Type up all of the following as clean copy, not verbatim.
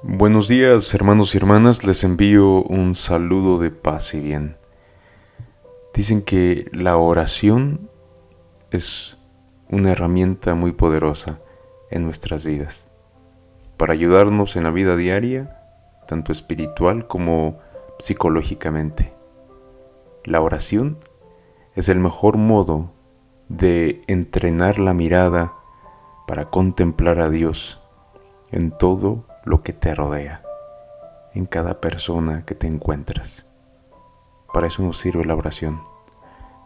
Buenos días, hermanos y hermanas, les envío un saludo de paz y bien. Dicen que la oración es una herramienta muy poderosa en nuestras vidas para ayudarnos en la vida diaria, tanto espiritual como psicológicamente. La oración es el mejor modo de entrenar la mirada para contemplar a Dios en todo lo que te rodea, en cada persona que te encuentras. Para eso nos sirve la oración,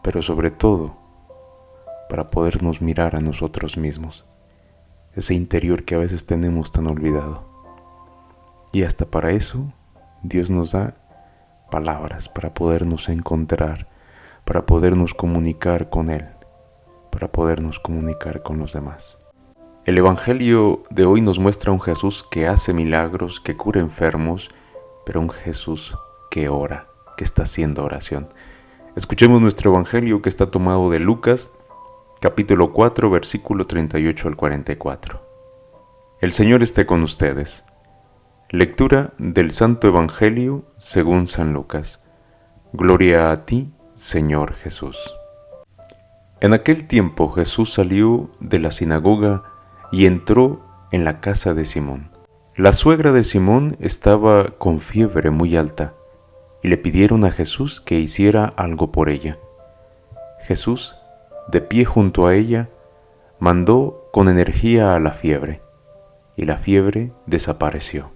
pero sobre todo para podernos mirar a nosotros mismos, ese interior que a veces tenemos tan olvidado. Y hasta para eso Dios nos da palabras para podernos encontrar, para podernos comunicar con Él, para podernos comunicar con los demás. El Evangelio de hoy nos muestra un Jesús que hace milagros, que cura enfermos, pero un Jesús que ora, que está haciendo oración. Escuchemos nuestro Evangelio que está tomado de Lucas, capítulo 4, versículo 38 al 44. El Señor esté con ustedes. Lectura del Santo Evangelio según San Lucas. Gloria a ti, Señor Jesús. En aquel tiempo Jesús salió de la sinagoga y entró en la casa de Simón. La suegra de Simón estaba con fiebre muy alta y le pidieron a Jesús que hiciera algo por ella. Jesús, de pie junto a ella, mandó con energía a la fiebre, y la fiebre desapareció.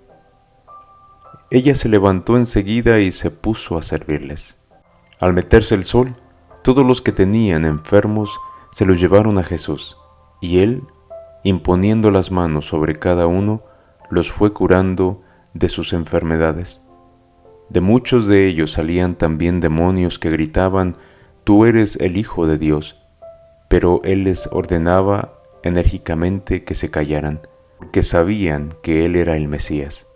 Ella se levantó enseguida y se puso a servirles. Al meterse el sol, todos los que tenían enfermos se los llevaron a Jesús, y él, imponiendo las manos sobre cada uno, los fue curando de sus enfermedades. De muchos de ellos salían también demonios que gritaban: «Tú eres el Hijo de Dios», pero él les ordenaba enérgicamente que se callaran, porque sabían que él era el Mesías.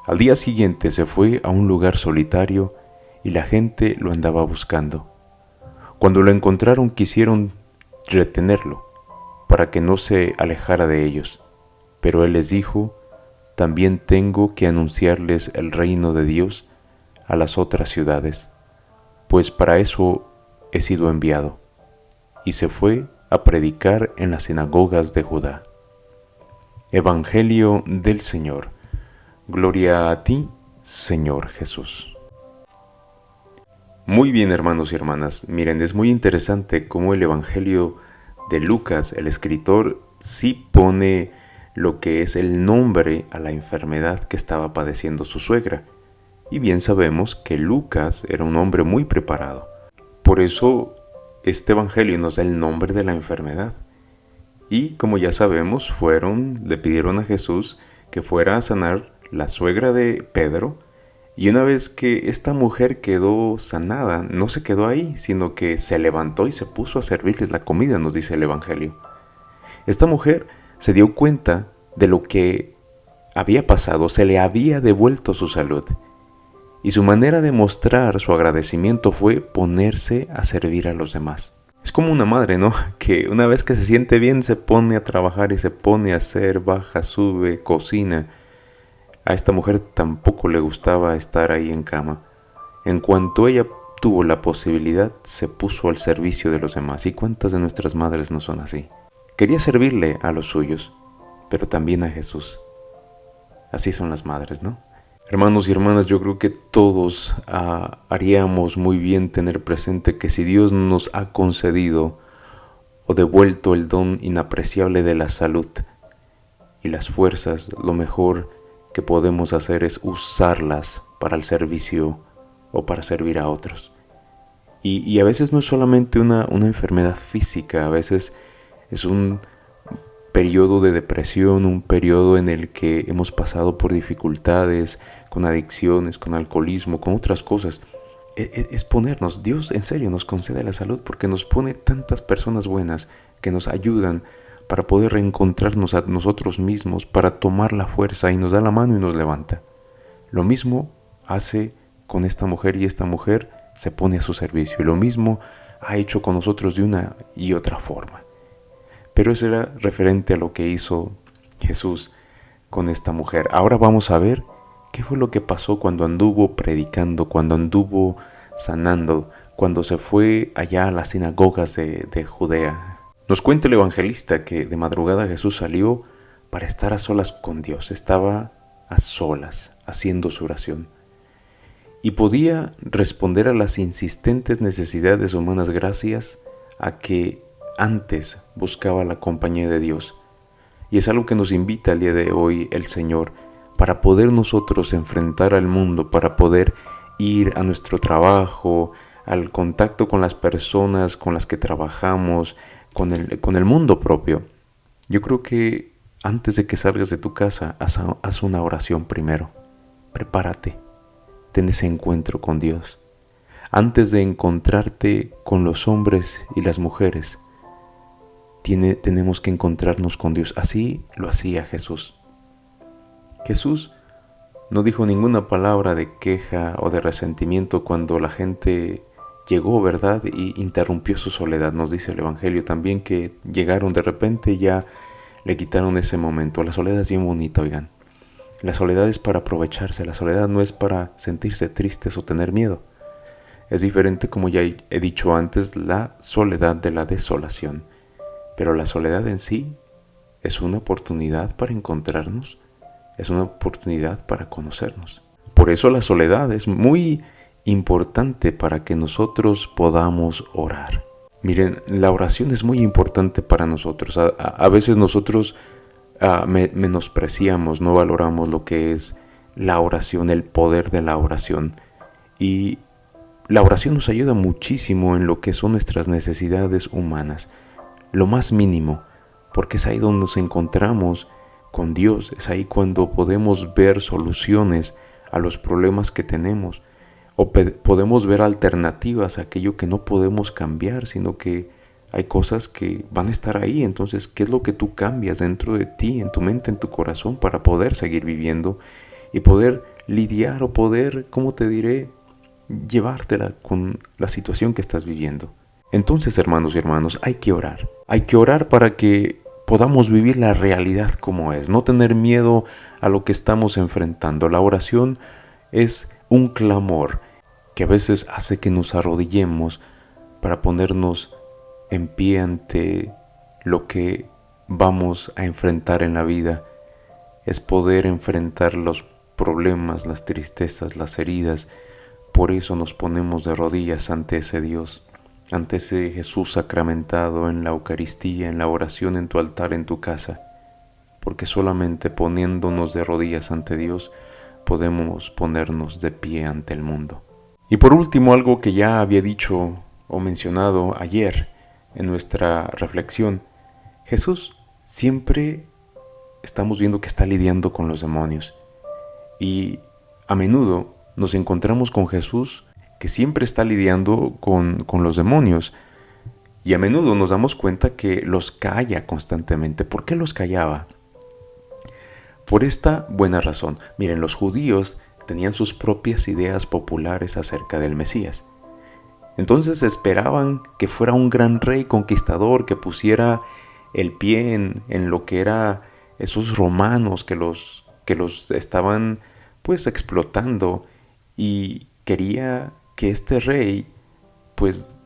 Al día siguiente se fue a un lugar solitario y la gente lo andaba buscando. Cuando lo encontraron quisieron retenerlo para que no se alejara de ellos, pero él les dijo: «También tengo que anunciarles el reino de Dios a las otras ciudades, pues para eso he sido enviado». Y se fue a predicar en las sinagogas de Judá. Evangelio del Señor. Gloria a ti, Señor Jesús. Muy bien, hermanos y hermanas, miren, es muy interesante cómo el Evangelio de Lucas, el escritor, sí pone lo que es el nombre a la enfermedad que estaba padeciendo su suegra. Y bien sabemos que Lucas era un hombre muy preparado. Por eso este Evangelio nos da el nombre de la enfermedad. Y como ya sabemos, le pidieron a Jesús que fuera a sanar la suegra de Pedro. Y una vez que esta mujer quedó sanada, no se quedó ahí, sino que se levantó y se puso a servirles la comida, nos dice el Evangelio. Esta mujer se dio cuenta de lo que había pasado, se le había devuelto su salud. Y su manera de mostrar su agradecimiento fue ponerse a servir a los demás. Es como una madre, ¿no? Que una vez que se siente bien se pone a trabajar y se pone a hacer, baja, sube, cocina. A esta mujer tampoco le gustaba estar ahí en cama. En cuanto ella tuvo la posibilidad, se puso al servicio de los demás. ¿Y cuántas de nuestras madres no son así? Quería servirle a los suyos, pero también a Jesús. Así son las madres, ¿no? Hermanos y hermanas, yo creo que todos haríamos muy bien tener presente que si Dios nos ha concedido o devuelto el don inapreciable de la salud y las fuerzas, lo mejor que podemos hacer es usarlas para el servicio o para servir a otros. Y a veces no es solamente una enfermedad física, a veces es un periodo de depresión, un periodo en el que hemos pasado por dificultades, con adicciones, con alcoholismo, con otras cosas. Es ponernos, Dios en serio nos concede la salud porque nos pone tantas personas buenas que nos ayudan para poder reencontrarnos a nosotros mismos, para tomar la fuerza, y nos da la mano y nos levanta. Lo mismo hace con esta mujer, y esta mujer se pone a su servicio. Y lo mismo ha hecho con nosotros de una y otra forma. Pero eso era referente a lo que hizo Jesús con esta mujer. Ahora vamos a ver qué fue lo que pasó cuando anduvo predicando, cuando anduvo sanando, cuando se fue allá a las sinagogas de Judea. Nos cuenta el evangelista que de madrugada Jesús salió para estar a solas con Dios. Estaba a solas, haciendo su oración. Y podía responder a las insistentes necesidades humanas gracias a que antes buscaba la compañía de Dios. Y es algo que nos invita el día de hoy el Señor, para poder nosotros enfrentar al mundo, para poder ir a nuestro trabajo, al contacto con las personas con las que trabajamos, con el mundo propio. Yo creo que antes de que salgas de tu casa, haz una oración primero. Prepárate, ten ese encuentro con Dios. Antes de encontrarte con los hombres y las mujeres, tenemos que encontrarnos con Dios. Así lo hacía Jesús. Jesús no dijo ninguna palabra de queja o de resentimiento cuando la gente llegó, ¿verdad? Y interrumpió su soledad. Nos dice el Evangelio también que llegaron de repente y ya le quitaron ese momento. La soledad es bien bonita, oigan. La soledad es para aprovecharse. La soledad no es para sentirse tristes o tener miedo. Es diferente, como ya he dicho antes, la soledad de la desolación. Pero la soledad en sí es una oportunidad para encontrarnos, es una oportunidad para conocernos. Por eso la soledad es muy importante para que nosotros podamos orar. Miren, la oración es muy importante para nosotros. A veces nosotros menospreciamos, no valoramos lo que es la oración, el poder de la oración. Y la oración nos ayuda muchísimo en lo que son nuestras necesidades humanas. Lo más mínimo, porque es ahí donde nos encontramos con Dios, es ahí cuando podemos ver soluciones a los problemas que tenemos, o podemos ver alternativas a aquello que no podemos cambiar, sino que hay cosas que van a estar ahí. Entonces, ¿qué es lo que tú cambias dentro de ti, en tu mente, en tu corazón, para poder seguir viviendo y poder lidiar o poder, ¿cómo te diré?, llevártela con la situación que estás viviendo? Entonces, hermanos y hermanas, hay que orar. Hay que orar para que podamos vivir la realidad como es, no tener miedo a lo que estamos enfrentando. La oración es un clamor que a veces hace que nos arrodillemos para ponernos en pie ante lo que vamos a enfrentar en la vida. Es poder enfrentar los problemas, las tristezas, las heridas. Por eso nos ponemos de rodillas ante ese Dios, ante ese Jesús sacramentado en la Eucaristía, en la oración, en tu altar, en tu casa. Porque solamente poniéndonos de rodillas ante Dios podemos ponernos de pie ante el mundo. Y por último, algo que ya había dicho o mencionado ayer en nuestra reflexión, Jesús siempre estamos viendo que está lidiando con los demonios. Y a menudo nos encontramos con Jesús que siempre está lidiando con los demonios. Y a menudo nos damos cuenta que los calla constantemente. ¿Por qué los callaba? Por esta buena razón. Miren, los judíos tenían sus propias ideas populares acerca del Mesías. Entonces esperaban que fuera un gran rey conquistador, que pusiera el pie en lo que era esos romanos que los estaban pues explotando, y quería que este rey pues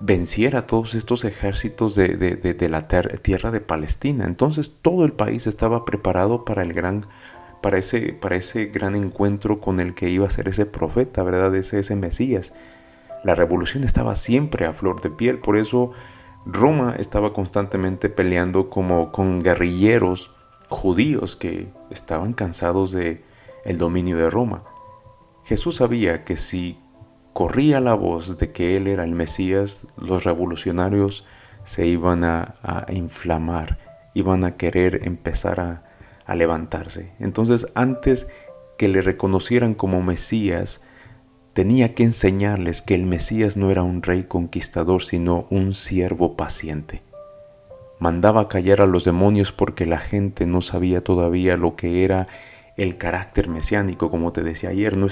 venciera a todos estos ejércitos de la tierra de Palestina. Entonces todo el país estaba preparado para ese gran encuentro con el que iba a ser ese profeta, ¿verdad? Ese Mesías. La revolución estaba siempre a flor de piel, por eso Roma estaba constantemente peleando como con guerrilleros judíos que estaban cansados del dominio de Roma. Jesús sabía que si corría la voz de que Él era el Mesías, los revolucionarios se iban a inflamar, iban a querer empezar a levantarse. Entonces, antes que le reconocieran como Mesías, tenía que enseñarles que el Mesías no era un rey conquistador, sino un siervo paciente. Mandaba callar a los demonios porque la gente no sabía todavía lo que era el carácter mesiánico. Como te decía ayer, no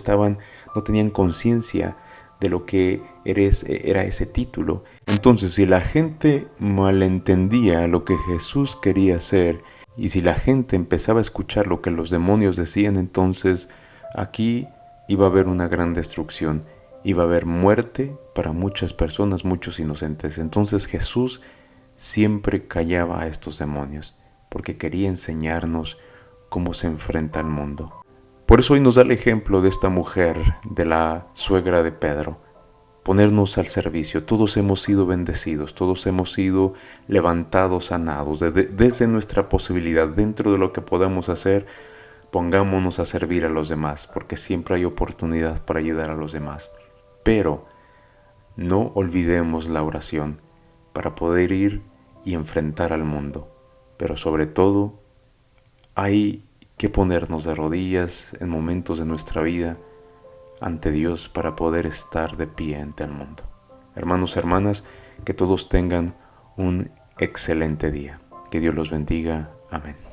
tenían conciencia de lo que era ese título. Entonces, si la gente malentendía lo que Jesús quería hacer Y si la gente empezaba a escuchar lo que los demonios decían, entonces aquí iba a haber una gran destrucción, iba a haber muerte para muchas personas, muchos inocentes. Entonces Jesús siempre callaba a estos demonios, porque quería enseñarnos cómo se enfrenta al mundo. Por eso hoy nos da el ejemplo de esta mujer, de la suegra de Pedro, ponernos al servicio. Todos hemos sido bendecidos, todos hemos sido levantados, sanados. Desde nuestra posibilidad, dentro de lo que podamos hacer, pongámonos a servir a los demás, porque siempre hay oportunidad para ayudar a los demás. Pero no olvidemos la oración para poder ir y enfrentar al mundo. Pero sobre todo, hay que ponernos de rodillas en momentos de nuestra vida ante Dios para poder estar de pie ante el mundo. Hermanos, hermanas, que todos tengan un excelente día. Que Dios los bendiga. Amén.